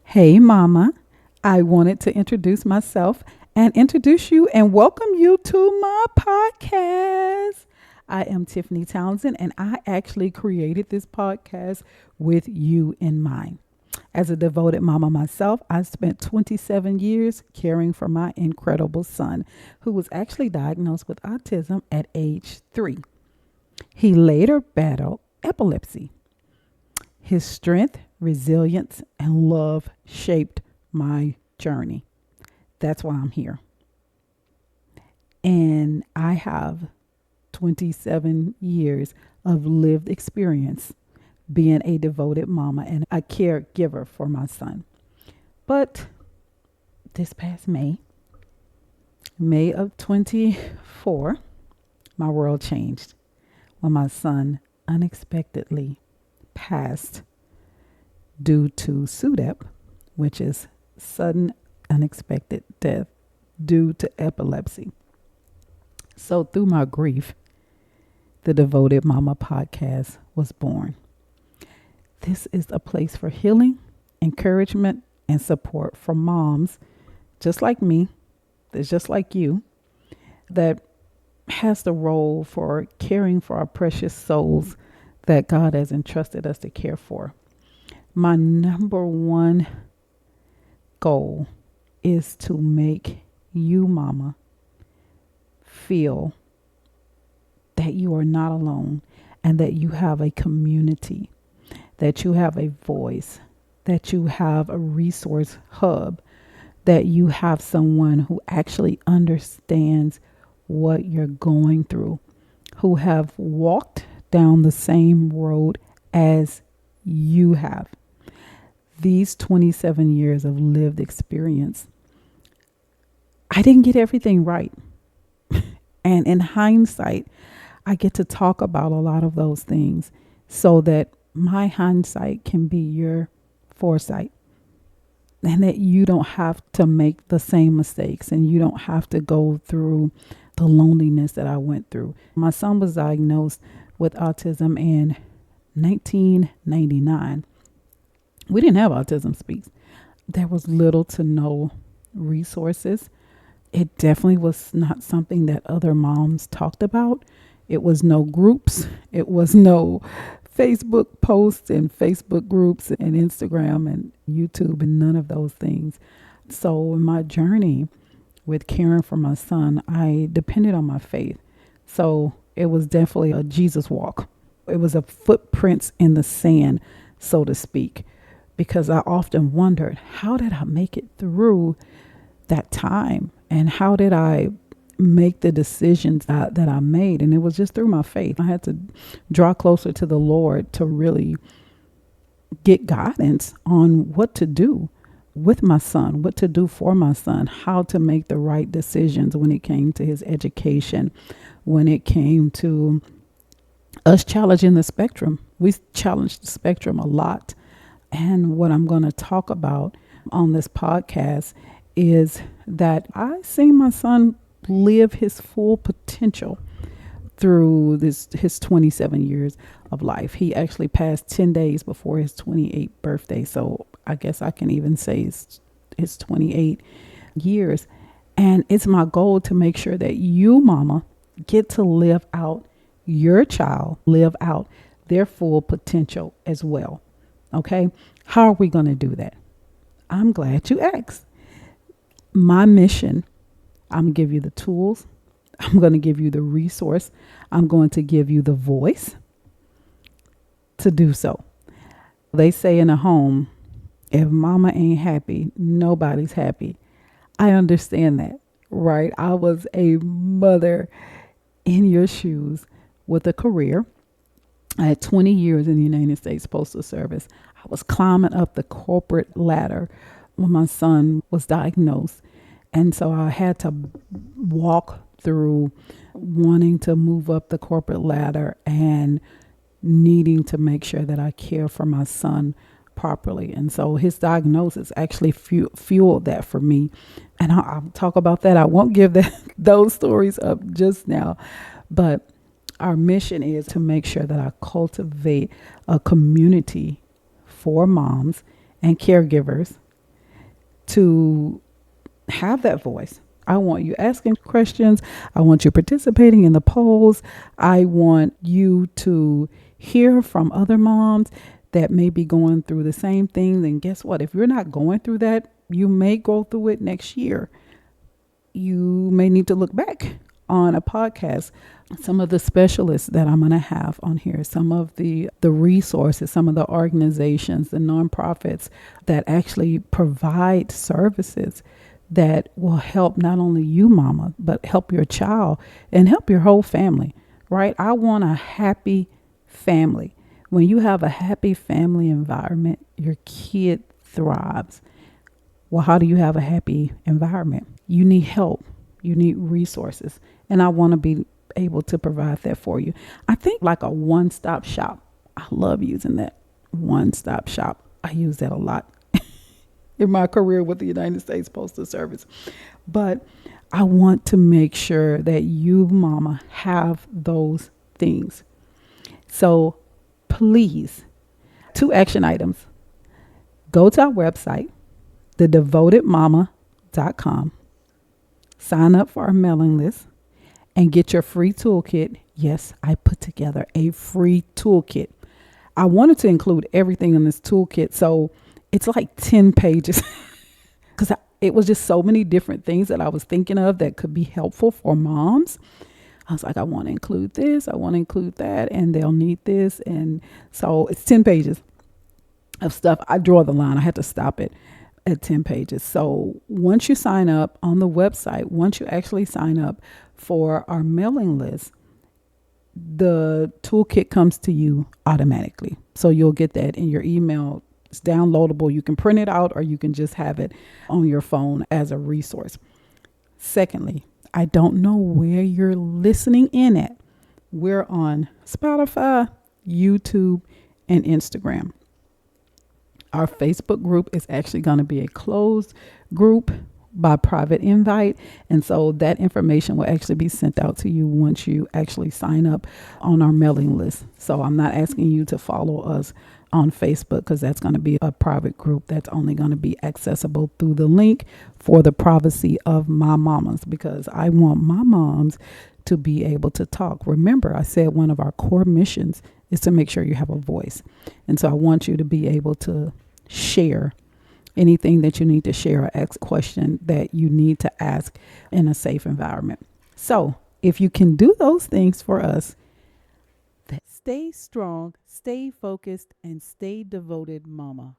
Hey, Mama. I wanted to introduce myself and introduce you and welcome you to my podcast. I am Tiffany Townsend, and I actually created this podcast with you in mind. As a devoted mama myself, I spent 27 years caring for my incredible son, who was actually diagnosed with autism at age 3. He later battled epilepsy. His strength, resilience, and love shaped my journey. That's why I'm here. And I have 27 years of lived experience being a devoted mama and a caregiver for my son. But this past May of 24, my world changed when my son unexpectedly passed due to SUDEP, which is sudden unexpected death due to epilepsy. So through my grief, the Devoted Mama podcast was born. This is a place for healing, encouragement, and support for moms just like me, that's just like you, that has the role for caring for our precious souls that God has entrusted us to care for. My number one goal is to make you, Mama, feel that you are not alone and that you have a community, that you have a voice, that you have a resource hub, that you have someone who actually understands what you're going through, who have walked down the same road as you have. These 27 years of lived experience, I didn't get everything right. And in hindsight, I get to talk about a lot of those things so that my hindsight can be your foresight, and that you don't have to make the same mistakes and you don't have to go through the loneliness that I went through. My son was diagnosed with autism in 1999. We didn't have Autism Speaks. There was little to no resources. It definitely was not something that other moms talked about. It was no groups. It was no Facebook posts and Facebook groups and Instagram and YouTube and none of those things. So in my journey with caring for my son, I depended on my faith. So it was definitely a Jesus walk. It was a footprints in the sand, so to speak, because I often wondered, how did I make it through that time? And how did I make the decisions that I made? And it was just through my faith. I had to draw closer to the Lord to really get guidance on what to do with my son, what to do for my son, how to make the right decisions when it came to his education, when it came to us challenging the spectrum. We challenged the spectrum a lot. And what I'm going to talk about on this podcast is that I seen my son live his full potential through his 27 years of life. He actually passed 10 days before his 28th birthday. So I guess I can even say his 28 years. And it's my goal to make sure that you, Mama, get to live out your child, live out their full potential as well. Okay? How are we going to do that? I'm glad you asked. My mission, I'm going to give you the tools. I'm going to give you the resource. I'm going to give you the voice to do so. They say in a home, if mama ain't happy, nobody's happy. I understand that, right? I was a mother in your shoes with a career. I had 20 years in the United States Postal Service. I was climbing up the corporate ladder when my son was diagnosed. And so I had to walk through wanting to move up the corporate ladder and needing to make sure that I care for my son properly. And so his diagnosis actually fueled that for me. And I'll talk about that. I won't give those stories up just now. But our mission is to make sure that I cultivate a community for moms and caregivers to have that voice. I want you asking questions. I want you participating in the polls. I want you to hear from other moms that may be going through the same thing. Then guess what? If you're not going through that, you may go through it next year. You may need to look back on a podcast. Some of the specialists that I'm going to have on here, some of the resources, some of the organizations, the nonprofits that actually provide services that will help not only you, mama, but help your child and help your whole family, right? I want a happy family. When you have a happy family environment, your kid thrives. Well, how do you have a happy environment? You need help. You need resources. And I want to be able to provide that for you. I think like a one-stop shop. I love using that one-stop shop. I use that a lot in my career with the United States Postal Service. But I want to make sure that you, mama, have those things. So please, 2 action items. Go to our website, thedevotedmama.com. Sign up for our mailing list and get your free toolkit. Yes, I put together a free toolkit. I wanted to include everything in this toolkit, so it's like 10 pages because it was just so many different things that I was thinking of that could be helpful for moms. I was like, I want to include this, I want to include that, and they'll need this. And so it's 10 pages of stuff. I draw the line. I had to stop it at 10 pages. So once you sign up on the website, once you actually sign up for our mailing list, the toolkit comes to you automatically. So you'll get that in your email. It's downloadable. You can print it out or you can just have it on your phone as a resource. Secondly, I don't know where you're listening in at. We're on Spotify, YouTube, and Instagram. Our Facebook group is actually going to be a closed group by private invite. And so that information will actually be sent out to you once you actually sign up on our mailing list. So I'm not asking you to follow us on Facebook because that's going to be a private group that's only going to be accessible through the link for the privacy of my mamas, because I want my moms to be able to talk. Remember, I said one of our core missions is to make sure you have a voice. And so I want you to be able to share anything that you need to share or ask a question that you need to ask in a safe environment. So if you can do those things for us, stay strong, stay focused, and stay devoted, mama.